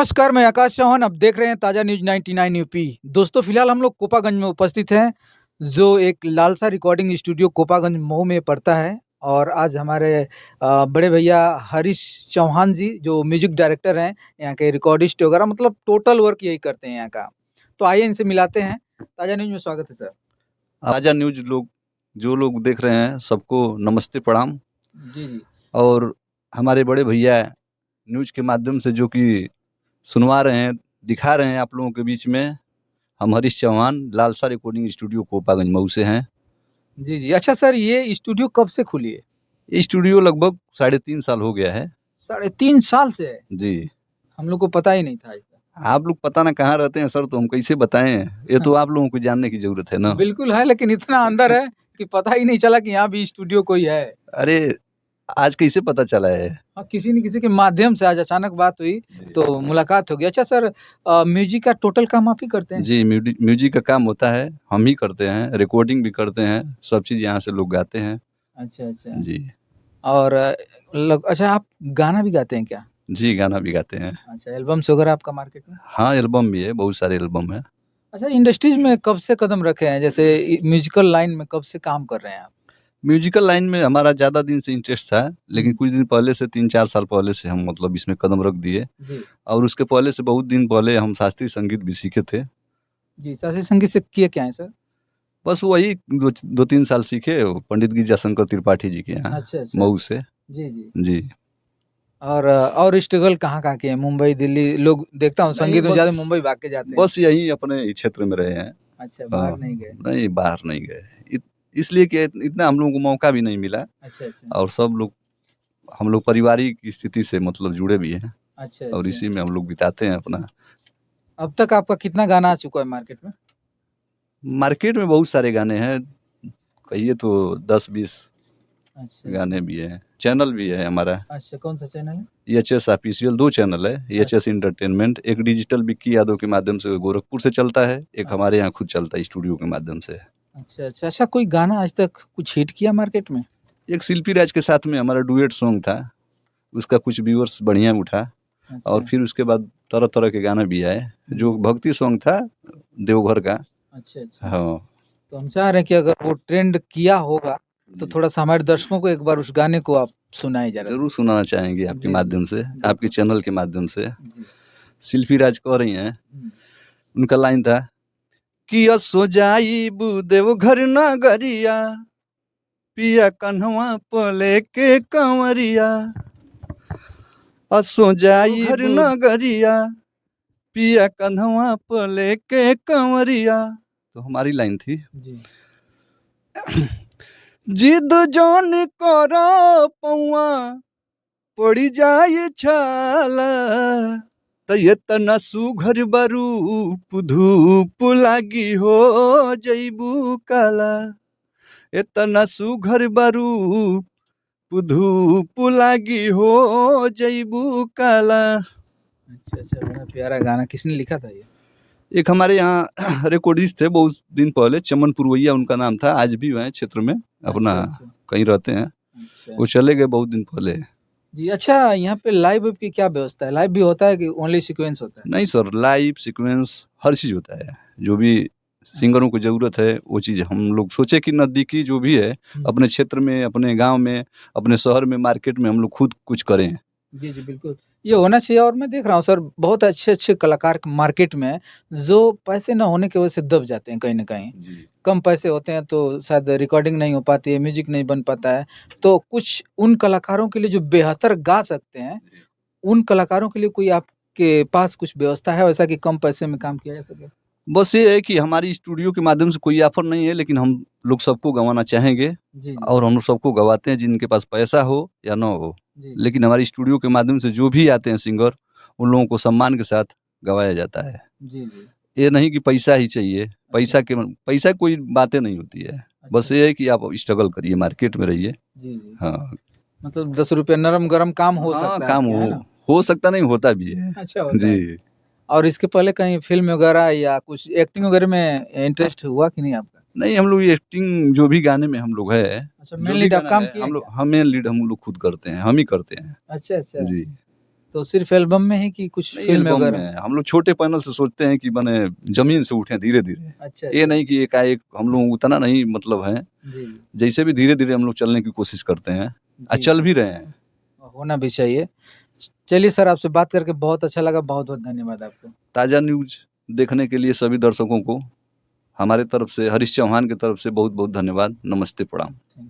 नमस्कार, मैं आकाश चौहान। अब देख रहे हैं ताज़ा न्यूज़ 99 यूपी। दोस्तों, फिलहाल हम लोग कोपागंज में उपस्थित हैं, जो एक लालसा रिकॉर्डिंग स्टूडियो कोपागंज मऊ में पड़ता है। और आज हमारे बड़े भैया हरीश चौहान जी, जो म्यूजिक डायरेक्टर हैं, यहाँ के रिकॉर्डिस्ट वगैरह, मतलब टोटल वर्क यही करते हैं यहाँ का। तो आइए इनसे मिलाते हैं। ताज़ा न्यूज़ में स्वागत है सर। ताज़ा न्यूज जो लोग देख रहे हैं सबको नमस्ते प्रणाम। जी जी। और हमारे बड़े भैया न्यूज के माध्यम से जो कि सुनवा रहे हैं, दिखा रहे हैं आप लोगों के बीच में, हम हरीश चौहान लालसा रिकॉर्डिंग स्टूडियो कोपागंज मऊ से हैं। जी जी। अच्छा सर, ये स्टूडियो कब से खुली है? ये स्टूडियो लगभग 3.5 साल हो गया है। 3.5 साल से है? जी। हम लोग को पता ही नहीं था आज तक। आप लोग पता ना कहाँ रहते हैं सर, तो हम कैसे बताएं? ये तो आप लोगों को जानने की जरूरत है ना। बिल्कुल है, लेकिन इतना अंदर है कि पता ही नहीं चला कि यहाँ भी स्टूडियो कोई है। अरे आज कैसे पता चला है? हाँ, किसी न किसी के माध्यम से आज अचानक बात हुई तो मुलाकात हो गई। अच्छा सर, म्यूजिक का टोटल काम आप ही करते हैं? जी, म्यूजिक का काम होता है, हम ही करते हैं, रिकॉर्डिंग भी करते हैं, सब चीज़ यहाँ से लोग गाते हैं। अच्छा अच्छा। जी। और अच्छा, आप गाना भी गाते हैं क्या? जी, गाना भी गाते हैं। अच्छा, एल्बम्स वगैरह आपका मार्केट में? हाँ, एल्बम भी है, बहुत सारे एल्बम हैं। अच्छा, इंडस्ट्रीज में कब से कदम रखे हैं, जैसे म्यूजिकल लाइन में कब से काम कर रहे हैं आप? म्यूजिकल लाइन में हमारा ज़्यादा दिन से इंटरेस्ट था, लेकिन कुछ दिन पहले से 3-4 साल पहले से हम मतलब इसमें कदम रख दिए। जी और उसके पहले से बहुत दिन पहले हम शास्त्रीय संगीत भी सीखे थे। जी। शास्त्रीय संगीत से किए क्या है सर? बस वही 2-3 साल सीखे, वो पंडित गिरिजाशंकर त्रिपाठी जी के यहाँ, अच्छा अच्छा। मऊ से। जी जी। जी। और स्ट्रगल कहाँ किए हैं? मुंबई, दिल्ली? लोग देखता हूँ नहीं, संगीत में बस ज़्यादा मुंबई भाग के जाते हैं। बस यही अपने ही क्षेत्र में रहे हैं। अच्छा, बाहर हाँ, नहीं गए? नहीं बाहर नहीं गए। इसलिए कि इतना हम लोगों को मौका भी नहीं मिला। अच्छा अच्छा। और हम लोग पारिवारिक स्थिति से मतलब जुड़े भी हैं, अच्छा और अच्छा। इसी में हम लोग बिताते हैं अपना। अब तक आपका कितना गाना आ चुका है मार्केट में? मार्केट में बहुत सारे गाने हैं, कहिए तो 10-20 अच्छा गाने अच्छा। भी हैं। चैनल भी है हमारा, अच्छा, कौन सा चैनल है? EHS official. 2 चैनल है, EHS एंटरटेनमेंट। एक डिजिटल विक्की यादव के माध्यम से गोरखपुर से चलता है, एक हमारे यहाँ खुद चलता है स्टूडियो के माध्यम से। अच्छा अच्छा। अच्छा, कोई गाना आज तक कुछ हिट किया मार्केट में? एक शिल्पी राज के साथ में हमारा डुएट सॉन्ग था, उसका कुछ व्यूअर्स बढ़िया उठा। और अच्छा। फिर उसके बाद तरह-तरह के गाने भी आए, जो जी। भक्ति सॉन्ग था देवघर का। अच्छा अच्छा। हाँ। तो हम चाह रहे हैं कि अगर वो ट्रेंड किया होगा तो जी। थोड़ा-सा हमारे दर्शकों को एक बार उस गाने को आप सुनाएँ ज़रा-सा। ज़रूर सुनाना चाहेंगे आपके जी, जी। माध्यम से, आपके बिल्कुल। चैनल के माध्यम से। जी। शिल्पी राज कह रही हैं, हुँ। उनका लाइन था कि असो जाइबू देवघर नगरिया, पिया कन्हवा प लेके कंवरिया। असो जाइबू नगरिया, पिया कन्हवा प लेके कंवरिया। तो हमारी लाइन थी, जी। जिद जौन करो पौआ पड़ी जाए छाला, त ये तना सुघर बरूप धूप लागी हो जइबू काला। इतना सुघर बरूप धूप लागी हो जइबू काला। अच्छा अच्छा, बड़ा प्यारा गाना। किसने लिखा था ये? एक हमारे यहाँ रिकॉर्डिस्ट थे बहुत दिन पहले, चमन पुरवैया उनका नाम था, आज भी हैं क्षेत्र में, अपना अच्छा अच्छा। कहीं रहते हैं। अच्छा। वो चले गए बहुत दिन पहले। जी, अच्छा, यहाँ पे लाइव वेव की क्या व्यवस्था है? लाइव भी होता है कि ओनली सीक्वेंस होता है? नहीं सर, लाइव सीक्वेंस हर चीज़ होता है, जो भी सिंगरों को ज़रूरत है वो चीज़ हम लोग सोचे कि नज़दीकी जो भी है, अपने क्षेत्र में, अपने गांव में, अपने शहर में, मार्केट में हम लोग खुद कुछ करें। जी, जी, बिल्कुल। ये होना चाहिए। और मैं देख रहा हूँ सर, बहुत अच्छे-अच्छे कलाकार मार्केट में हैं, जो पैसे ना होने की वजह से दब जाते हैं कहीं न कहीं। जी। कम पैसे होते हैं तो शायद रिकॉर्डिंग नहीं हो पाती है, म्यूज़िक नहीं बन पाता है। तो कुछ उन कलाकारों के लिए जो बेहतर गा सकते हैं, उन कलाकारों के लिए कोई आपके पास कुछ व्यवस्था है वैसा कि कम पैसे में काम किया जा सके? बस ये है कि हमारी स्टूडियो के माध्यम से कोई ऑफ़र नहीं है, लेकिन हम लोग सबको गँवाना चाहेंगे, जी, जी। और हम लोग सबको गँवाते हैं, जिनके पास पैसा हो या ना हो। जी। लेकिन हमारी स्टूडियो के माध्यम से जो भी आते हैं सिंगर, उन लोगों को सम्मान के साथ गँवाया जाता है। जी, जी। ये नहीं कि पैसा ही चाहिए, अच्छा। पैसा कोई बातें नहीं होती है। बस अच्छा। ये है कि आप स्ट्रगल करिए, मार्केट में रहिए। जी, जी। हाँ। मतलब ₹10 नरम-गरम काम हो हाँ, सकता है काम आपके यहाँ, है ना? हो सकता नहीं, होता भी है। अच्छा, होता है। जी। और इसके पहले कहीं फ़िल्म वगैरह या कुछ एक्टिंग वगैरह में इंटरेस्ट हुआ कि नहीं आपका? नहीं, हम लोग एक्टिंग जो भी गाने में हम लोग है, अच्छा, जो मेन भी लीड आप गाना काम है, किए हैं क्या? हम मेन लीड हम लोग खुद करते हैं, हम ही करते हैं। अच्छा, अच्छा। जी। तो सिर्फ एल्बम में ही कि कुछ नहीं, फिल्म एल्बम वगैरह? में हम लोग छोटे पैनल से सोचते हैं कि माने ज़मीन से उठें धीरे-धीरे। अच्छा, ये अच्छा। नहीं कि एकाएक हम लोग उतना नहीं मतलब हैं, जी, जी। जैसे भी धीरे-धीरे हम लोग चलने की कोशिश करते हैं जी, चल भी रहे हैं। होना भी चाहिए। चलिए सर, आपसे बात करके बहुत अच्छा लगा, बहुत-बहुत धन्यवाद आपको। ताज़ा न्यूज़ देखने के लिए सभी दर्शकों को हमारे तरफ से, हरीश चौहान की तरफ से बहुत-बहुत धन्यवाद। नमस्ते, प्रणाम। Thank you.